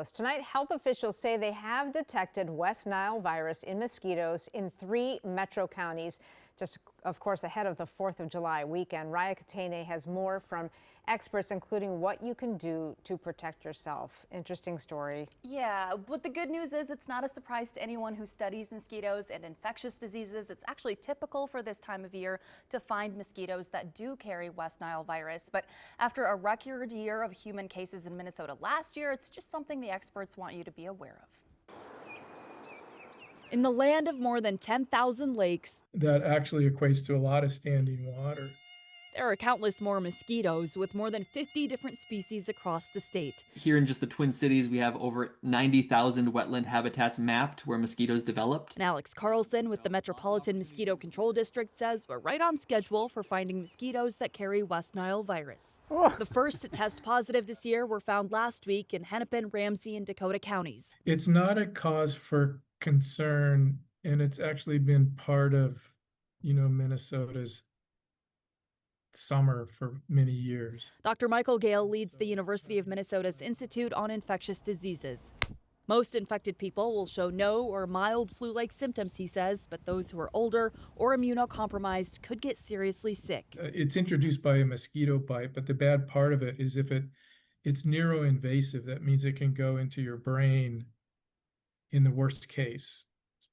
Tonight, health officials say they have detected West Nile virus in mosquitoes in 3 metro counties, just of course ahead of the 4th of July weekend. Raya Katene has more from experts, including what you can do to protect yourself. Interesting story. Yeah, but the good news is it's not a surprise to anyone who studies mosquitoes and infectious diseases. It's actually typical for this time of year to find mosquitoes that do carry West Nile virus. But after a record year of human cases in Minnesota last year, it's just something the experts want you to be aware of. In the land of more than 10,000 lakes, that actually equates to a lot of standing water. there are countless more mosquitoes with more than 50 different species across the state. Here in just the Twin Cities, we have over 90,000 wetland habitats mapped where mosquitoes developed. And Alex Carlson with the Metropolitan Mosquito Control District says we're right on schedule for finding mosquitoes that carry West Nile virus. The first to test positive this year were found last week in Hennepin, Ramsey, and Dakota counties. It's not a cause for concern, and it's actually been part of, Minnesota's summer for many years. Dr. Michael Gale leads the University of Minnesota's Institute on Infectious Diseases. Most infected people will show no or mild flu-like symptoms, he says, but those who are older or immunocompromised could get seriously sick. It's introduced by a mosquito bite, but the bad part of it is if it's neuroinvasive, that means it can go into your brain in the worst case.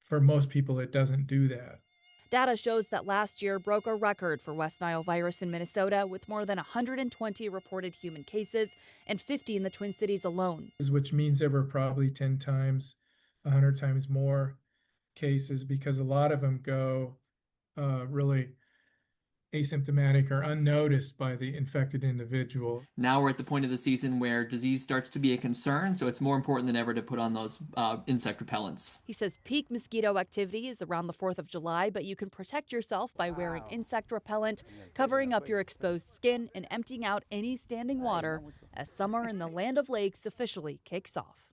For most people, it doesn't do that. Data shows that last year broke a record for West Nile virus in Minnesota, with more than 120 reported human cases and 50 in the Twin Cities alone. Which means there were probably 10 times, 100 times more cases, because a lot of them go really asymptomatic or unnoticed by the infected individual. Now we're at the point of the season where disease starts to be a concern, so it's more important than ever to put on those insect repellents. He says peak mosquito activity is around the 4th of July, but you can protect yourself by wearing insect repellent, covering up your exposed skin, and emptying out any standing water as summer in the land of lakes officially kicks off.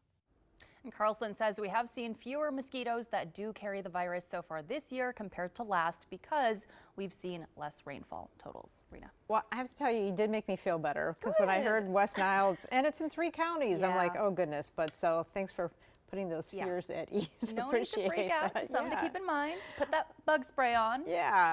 And Carlson says we have seen fewer mosquitoes that do carry the virus so far this year compared to last because we've seen less rainfall totals. Rena. Well, I have to tell you, you did make me feel better, because when I heard West Nile, and it's in 3 counties, I'm like, oh goodness. But so thanks for putting those fears at ease. No need to freak out. Just something to keep in mind. Put that bug spray on. Yeah.